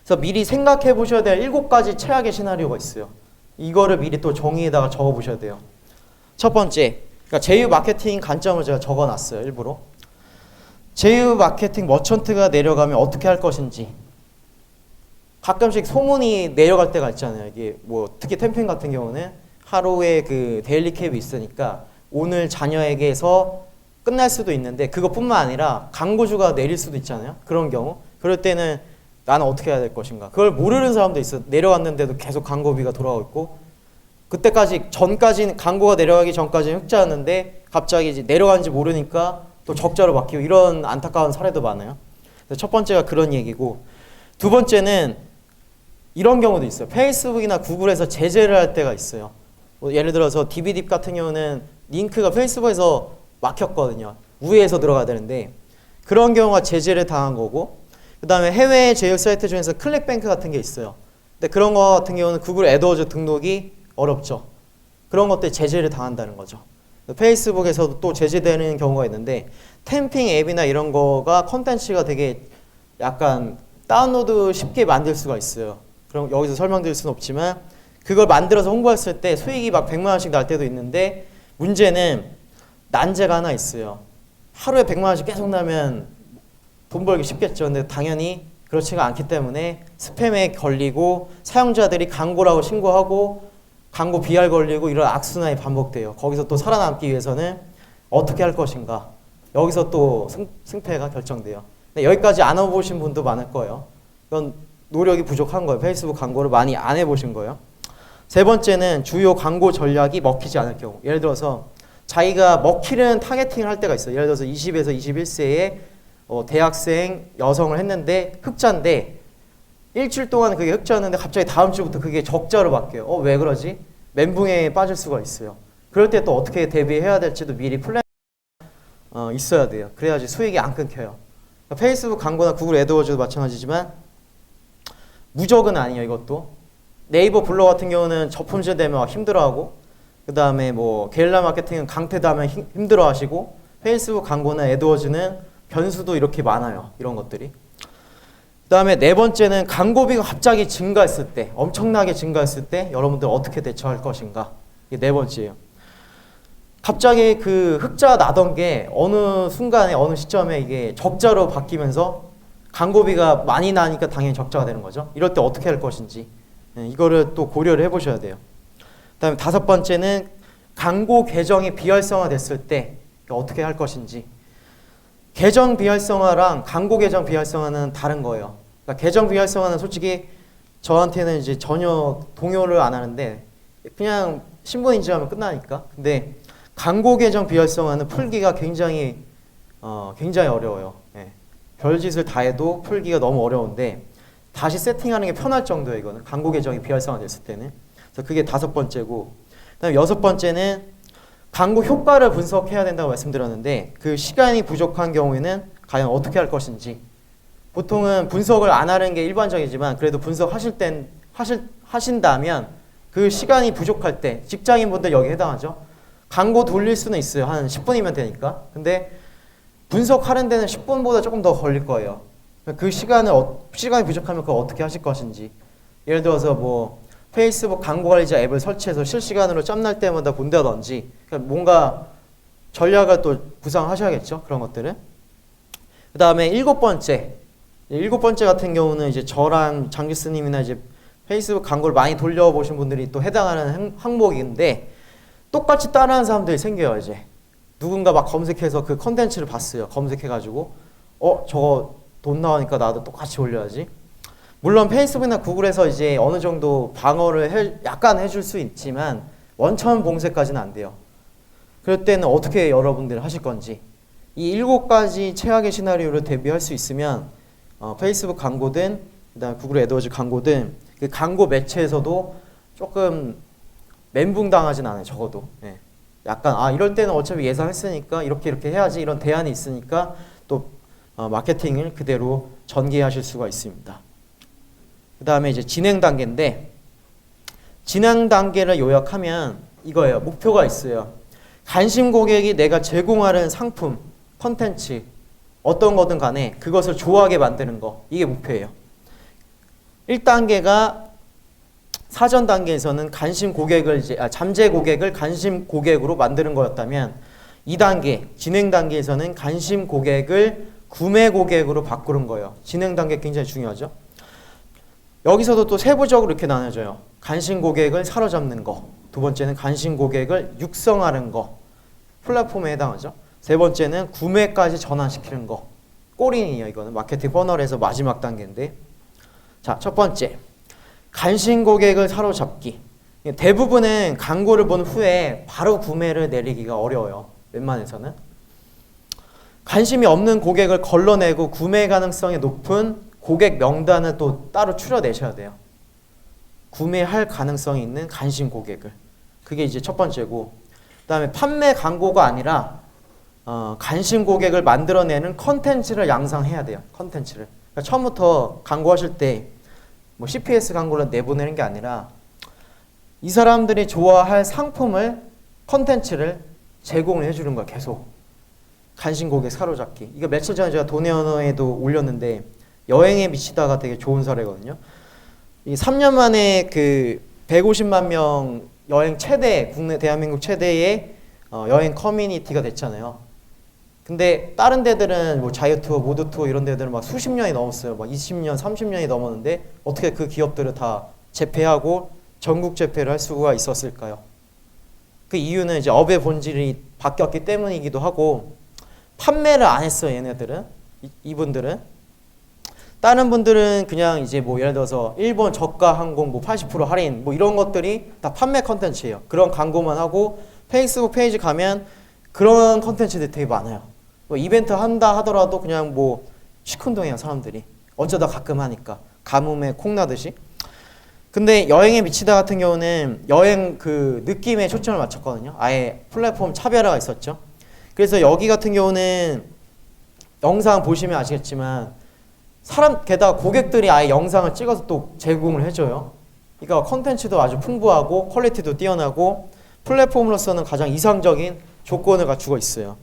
그래서 미리 생각해 보셔야 될 7가지 최악의 시나리오가 있어요. 이거를 미리 또 종이에다가 적어 보셔야 돼요. 첫 번째, 그러니까 제휴 마케팅 관점을 제가 적어 놨어요. 일부러. 제휴 마케팅 머천트가 내려가면 어떻게 할 것인지. 가끔씩 소문이 내려갈 때가 있잖아요. 이게 뭐 특히 캠핑 같은 경우는 하루에 그 데일리 캡이 있으니까 오늘 자녀에게서 끝날 수도 있는데 그것뿐만 아니라 광고주가 내릴 수도 있잖아요. 그런 경우. 그럴 때는 나는 어떻게 해야 될 것인가. 그걸 모르는 사람도 있어. 내려갔는데도 계속 광고비가 돌아오고 있고 그때까지 전까지는 광고가 내려가기 전까지는 흑자였는데 갑자기 이제 내려가는지 모르니까 또 적자로 바뀌고 이런 안타까운 사례도 많아요. 첫 번째가 그런 얘기고 두 번째는 이런 경우도 있어요. 페이스북이나 구글에서 제재를 할 때가 있어요. 뭐 예를 들어서 DVD 같은 경우는 링크가 페이스북에서 막혔거든요. 우회해서 들어가야 되는데 그런 경우가 제재를 당한 거고 그 다음에 해외 제휴 사이트 중에서 클릭뱅크 같은 게 있어요. 근데 그런 거 같은 경우는 구글 애드워즈 등록이 어렵죠. 그런 것들 제재를 당한다는 거죠. 페이스북에서도 또 제재되는 경우가 있는데 템핑 앱이나 이런 거가 컨텐츠가 되게 약간 다운로드 쉽게 만들 수가 있어요. 그럼 여기서 설명드릴 수는 없지만 그걸 만들어서 홍보했을 때 수익이 막 100만 원씩 날 때도 있는데 문제는 난제가 하나 있어요. 하루에 100만 원씩 계속 나면 돈 벌기 쉽겠죠. 근데 당연히 그렇지가 않기 때문에 스팸에 걸리고 사용자들이 광고라고 신고하고 광고 비할 걸리고 이런 악순환이 반복돼요. 거기서 또 살아남기 위해서는 어떻게 할 것인가. 여기서 또 승패가 결정돼요. 근데 여기까지 안 해보신 분도 많을 거예요. 이건 노력이 부족한 거예요. 페이스북 광고를 많이 안 해보신 거예요. 세 번째는 주요 광고 전략이 먹히지 않을 경우. 예를 들어서 자기가 먹히는 타겟팅을 할 때가 있어요. 예를 들어서 20에서 21세의 대학생 여성을 했는데 흑자인데 일주일 동안 그게 흑자였는데 갑자기 다음 주부터 그게 적자로 바뀌어요. 왜 그러지? 멘붕에 빠질 수가 있어요. 그럴 때 또 어떻게 대비해야 될지도 미리 플랜 있어야 돼요. 그래야지 수익이 안 끊겨요. 그러니까 페이스북 광고나 구글 애드워즈도 마찬가지지만 무적은 아니에요. 이것도 네이버 블로그 같은 경우는 저품질 되면 힘들어하고 그 다음에 뭐 게릴라 마케팅은 강퇴되면 힘들어하시고 페이스북 광고나 애드워즈는 변수도 이렇게 많아요. 이런 것들이. 그 다음에 네 번째는 광고비가 갑자기 증가했을 때, 엄청나게 증가했을 때 여러분들 어떻게 대처할 것인가. 이게 네 번째예요. 갑자기 그 흑자가 나던 게 어느 순간에 어느 시점에 이게 적자로 바뀌면서 광고비가 많이 나니까 당연히 적자가 되는 거죠. 이럴 때 어떻게 할 것인지 이거를 또 고려를 해보셔야 돼요. 그 다음에 다섯 번째는 광고 계정이 비활성화 됐을 때 어떻게 할 것인지. 계정 비활성화랑 광고 계정 비활성화는 다른 거예요. 그러니까 계정 비활성화는 솔직히 저한테는 이제 전혀 동요를 안 하는데 그냥 신분 인증하면 끝나니까. 근데 광고 계정 비활성화는 풀기가 굉장히 어려워요. 예. 별짓을 다 해도 풀기가 너무 어려운데 다시 세팅하는 게 편할 정도예요. 이거는 광고 계정이 비활성화 됐을 때는. 그래서 그게 다섯 번째고, 그다음에 여섯 번째는 광고 효과를 분석해야 된다고 말씀드렸는데 그 시간이 부족한 경우에는 과연 어떻게 할 것인지. 보통은 분석을 안 하는 게 일반적이지만 그래도 분석하실 땐 하신다면 그 시간이 부족할 때 직장인분들 여기 해당하죠. 광고 돌릴 수는 있어요. 한 10분이면 되니까. 근데 분석하는 데는 10분보다 조금 더 걸릴 거예요. 그 시간이 부족하면 그걸 어떻게 하실 것인지. 예를 들어서 뭐 페이스북 광고 관리자 앱을 설치해서 실시간으로 짬날 때마다 본다든지 그러니까 뭔가 전략을 또 구상하셔야겠죠. 그런 것들은. 그 다음에 일곱 번째 같은 경우는 이제 저랑 장기스님이나 이제 페이스북 광고를 많이 돌려보신 분들이 또 해당하는 항목인데 똑같이 따라하는 사람들이 생겨요. 이제 누군가 막 검색해서 그 컨텐츠를 봤어요. 검색해가지고 저거 돈 나오니까 나도 똑같이 올려야지. 물론 페이스북이나 구글에서 이제 어느 정도 방어를 약간 해줄 수 있지만 원천 봉쇄까지는 안 돼요. 그럴 때는 어떻게 여러분들 하실 건지, 이 7가지 최악의 시나리오를 대비할 수 있으면 페이스북 광고든 그다음 구글 애드워즈 광고든 그 광고 매체에서도 조금 멘붕 당하진 않아요. 적어도. 예. 약간 이럴 때는 어차피 예상했으니까 이렇게 해야지, 이런 대안이 있으니까 또 마케팅을 그대로 전개하실 수가 있습니다. 그 다음에 이제 진행 단계인데, 진행 단계를 요약하면 이거예요. 목표가 있어요. 관심 고객이 내가 제공하는 상품, 컨텐츠 어떤 거든 간에 그것을 좋아하게 만드는 거, 이게 목표예요. 1단계가 사전 단계에서는 관심 고객을 잠재 고객을 관심 고객으로 만드는 거였다면, 2단계 진행 단계에서는 관심 고객을 구매 고객으로 바꾸는 거예요. 진행 단계 굉장히 중요하죠. 여기서도 또 세부적으로 이렇게 나눠져요. 관심 고객을 사로잡는 거, 두 번째는 관심 고객을 육성하는 거, 플랫폼에 해당하죠. 세 번째는 구매까지 전환시키는 거, 꼬링이에요. 이거는 마케팅 퍼널에서 마지막 단계인데, 자, 첫 번째 관심 고객을 사로잡기. 대부분은 광고를 본 후에 바로 구매를 내리기가 어려워요. 웬만해서는. 관심이 없는 고객을 걸러내고 구매 가능성이 높은 고객 명단을 또 따로 추려내셔야 돼요. 구매할 가능성이 있는 관심 고객을. 그게 이제 첫 번째고, 그 다음에 판매 광고가 아니라 관심 고객을 만들어내는 컨텐츠를 양상해야 돼요. 컨텐츠를. 그러니까 처음부터 광고하실 때 뭐 CPS 광고를 내보내는 게 아니라 이 사람들이 좋아할 상품을, 컨텐츠를 제공을 해주는 거야. 계속. 관심 고객 사로잡기. 이거 며칠 전에 제가 돈의 언어에도 올렸는데, 여행에 미치다가 되게 좋은 사례거든요. 이 3년 만에 그 150만 명 여행 최대, 국내 대한민국 최대의 여행 커뮤니티가 됐잖아요. 근데 다른 데들은 뭐 자유투어, 모두투어 이런 데들은 막 수십 년이 넘었어요. 막 20년, 30년이 넘었는데 어떻게 그 기업들을 다 재패하고 전국 재패를 할 수가 있었을까요? 그 이유는 이제 업의 본질이 바뀌었기 때문이기도 하고, 판매를 안 했어요. 얘네들은. 이분들은. 다른 분들은 그냥 이제 뭐 예를 들어서 일본 저가 항공 뭐 80% 할인 뭐 이런 것들이 다 판매 컨텐츠예요. 그런 광고만 하고, 페이스북 페이지 가면 그런 컨텐츠들이 되게 많아요. 뭐 이벤트 한다 하더라도 그냥 뭐 시큰둥해요. 사람들이 어쩌다 가끔 하니까 가뭄에 콩나듯이. 근데 여행에 미치다 같은 경우는 여행 그 느낌에 초점을 맞췄거든요. 아예 플랫폼 차별화가 있었죠. 그래서 여기 같은 경우는 영상 보시면 아시겠지만 게다가 고객들이 아예 영상을 찍어서 또 제공을 해줘요. 그러니까 컨텐츠도 아주 풍부하고 퀄리티도 뛰어나고 플랫폼으로서는 가장 이상적인 조건을 갖추고 있어요.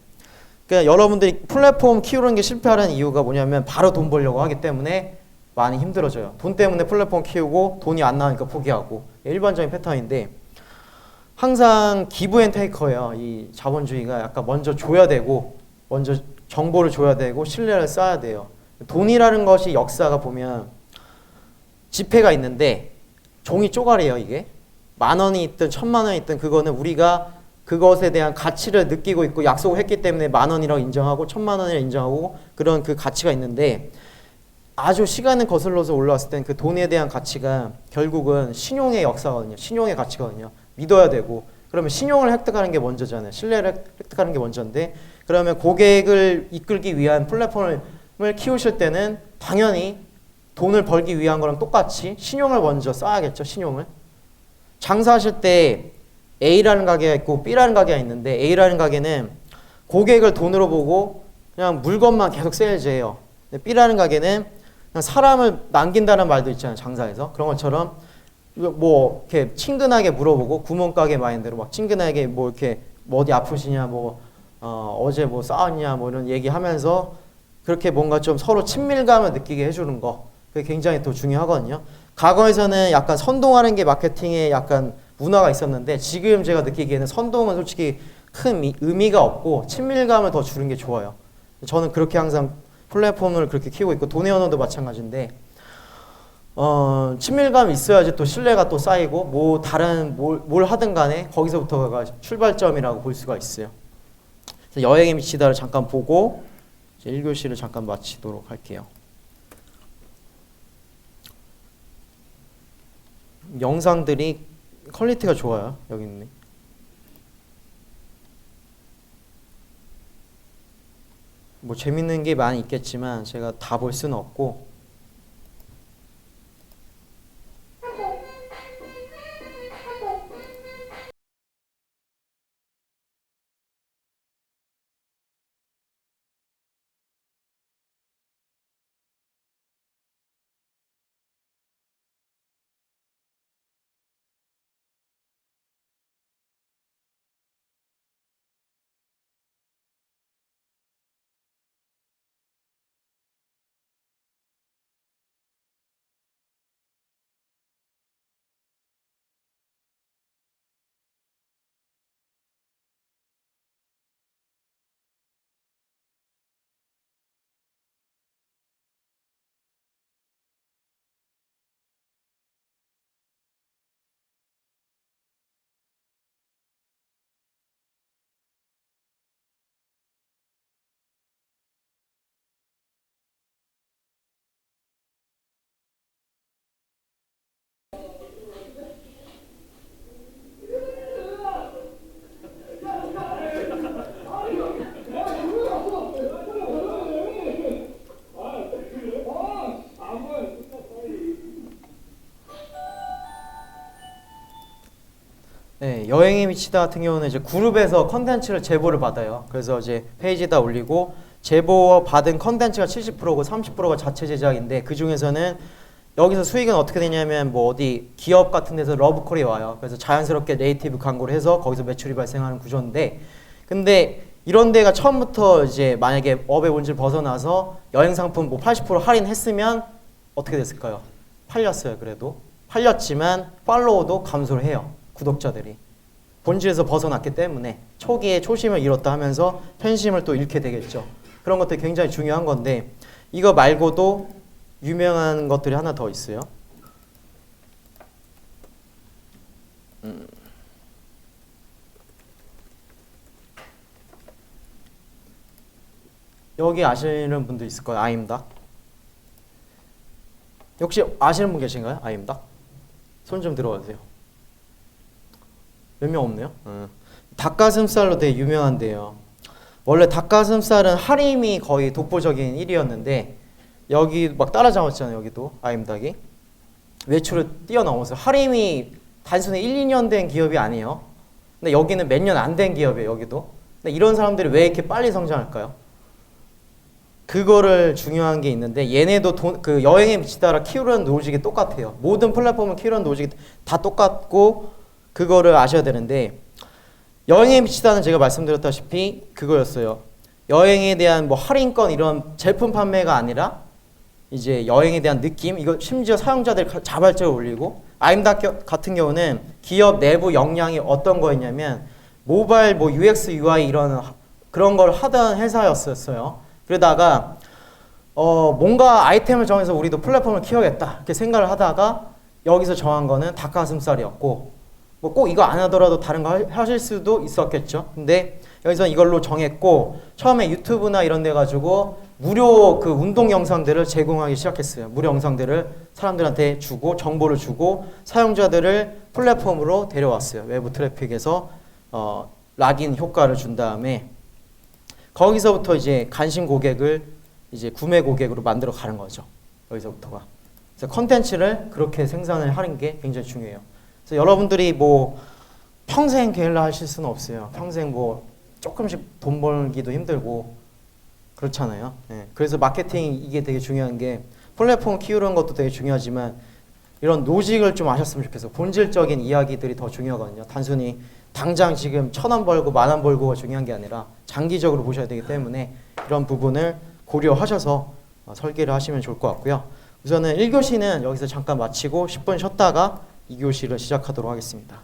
그러니까 여러분들이 플랫폼 키우는 게 실패하는 이유가 뭐냐면 바로 돈 벌려고 하기 때문에 많이 힘들어져요. 돈 때문에 플랫폼 키우고 돈이 안 나오니까 포기하고, 일반적인 패턴인데, 항상 기브 앤 테이커예요. 이 자본주의가 약간 먼저 줘야 되고, 먼저 정보를 줘야 되고, 신뢰를 쌓아야 돼요. 돈이라는 것이 역사가 보면 지폐가 있는데 종이 쪼가리예요. 이게 10,000원이 있든 1,000,000원이 있든 그거는 우리가 그것에 대한 가치를 느끼고 있고 약속을 했기 때문에 10,000원이라고 인정하고 1,000,000원이라고 인정하고 그런 그 가치가 있는데, 아주 시간을 거슬러서 올라왔을 땐 그 돈에 대한 가치가 결국은 신용의 역사거든요. 신용의 가치거든요. 믿어야 되고, 그러면 신용을 획득하는 게 먼저잖아요. 신뢰를 획득하는 게 먼저인데, 그러면 고객을 이끌기 위한 플랫폼을 키우실 때는 당연히 돈을 벌기 위한 거랑 똑같이 신용을 먼저 쌓아야겠죠. 신용을. 장사하실 때 A라는 가게가 있고 B라는 가게가 있는데, A라는 가게는 고객을 돈으로 보고 그냥 물건만 계속 세일즈해요. B라는 가게는 그냥 사람을 남긴다는 말도 있잖아요. 장사에서. 그런 것처럼 뭐 이렇게 친근하게 물어보고, 구멍가게 마인드로 막 친근하게 뭐 이렇게 뭐 어디 아프시냐, 뭐 어제 뭐 싸웠냐, 뭐 이런 얘기하면서 그렇게 뭔가 좀 서로 친밀감을 느끼게 해주는 거, 그게 굉장히 또 중요하거든요. 과거에서는 약간 선동하는 게 마케팅의 약간 문화가 있었는데, 지금 제가 느끼기에는 선동은 솔직히 큰 의미가 없고 친밀감을 더 주는 게 좋아요. 저는 그렇게 항상 플랫폼을 그렇게 키우고 있고, 돈의 언어도 마찬가지인데, 친밀감이 있어야지 또 신뢰가 또 쌓이고, 뭐 다른 뭘 하든 간에 거기서부터가 출발점이라고 볼 수가 있어요. 그래서 여행에 미치다를 잠깐 보고 이제 1교시를 잠깐 마치도록 할게요. 영상들이 퀄리티가 좋아요. 여기 있네. 뭐 재밌는 게 많이 있겠지만 제가 다 볼 수는 없고 네, 여행에 미치다 같은 경우는 이제 그룹에서 컨텐츠를 제보를 받아요. 그래서 이제 페이지에다 올리고 제보 받은 컨텐츠가 70%고 30%가 자체 제작인데 그 중에서는 여기서 수익은 어떻게 되냐면 뭐 어디 기업 같은 데서 러브콜이 와요. 그래서 자연스럽게 네이티브 광고를 해서 거기서 매출이 발생하는 구조인데 근데 이런 데가 처음부터 이제 만약에 업의 본질 벗어나서 여행 상품 뭐 80% 할인했으면 어떻게 됐을까요? 팔렸어요. 그래도 팔렸지만 팔로워도 감소를 해요. 구독자들이 본질에서 벗어났기 때문에 초기에 초심을 잃었다 하면서 팬심을 또 잃게 되겠죠. 그런 것들이 굉장히 중요한 건데 이거 말고도 유명한 것들이 하나 더 있어요. 여기 아시는 분도 있을 거예요. 아임닭. 혹시 아시는 분 계신가요? 아임닭? 손 좀 들어주세요. 몇 명 없네요. 닭가슴살로 되게 유명한데요. 원래 닭가슴살은 할인이 거의 독보적인 1위였는데 여기 막 따라잡았잖아요. 여기도 아임닭이 매출을 뛰어넘었어요. 할인이 단순히 1, 2년 된 기업이 아니에요. 근데 여기는 몇 년 안 된 기업이에요. 여기도. 근데 이런 사람들이 왜 이렇게 빨리 성장할까요? 그거를 중요한 게 있는데 얘네도 그 여행에 미치다라 키우려는 노직이 똑같아요. 모든 플랫폼을 키우려는 노직이 다 똑같고 그거를 아셔야 되는데 여행에 미치다는 제가 말씀드렸다시피 그거였어요. 여행에 대한 뭐 할인권 이런 제품 판매가 아니라 이제 여행에 대한 느낌 이거 심지어 사용자들 자발적으로 올리고 아임닭 같은 경우는 기업 내부 역량이 어떤 거였냐면 모바일 뭐 UX, UI 이런 그런 걸 하던 회사였었어요. 그러다가 뭔가 아이템을 정해서 우리도 플랫폼을 키워야겠다 이렇게 생각을 하다가 여기서 정한 거는 닭가슴살이었고 뭐 꼭 이거 안 하더라도 다른 거 하실 수도 있었겠죠. 근데 여기서 이걸로 정했고 처음에 유튜브나 이런 데 가지고 무료 그 운동 영상들을 제공하기 시작했어요. 무료 영상들을 사람들한테 주고 정보를 주고 사용자들을 플랫폼으로 데려왔어요. 외부 트래픽에서 락인 효과를 준 다음에 거기서부터 이제 관심 고객을 이제 구매 고객으로 만들어 가는 거죠. 여기서부터가. 그래서 컨텐츠를 그렇게 생산을 하는 게 굉장히 중요해요. 그래서 여러분들이 뭐 평생 게을러 하실 수는 없어요. 평생 뭐 조금씩 돈 벌기도 힘들고 그렇잖아요. 네. 그래서 마케팅 이게 되게 중요한 게 플랫폼 키우는 것도 되게 중요하지만 이런 노직을 좀 아셨으면 좋겠어요. 본질적인 이야기들이 더 중요하거든요. 단순히 당장 지금 1,000원 벌고 10,000원 벌고가 중요한 게 아니라 장기적으로 보셔야 되기 때문에 이런 부분을 고려하셔서 설계를 하시면 좋을 것 같고요. 우선은 1교시는 여기서 잠깐 마치고 10분 쉬었다가 2교시를 시작하도록 하겠습니다.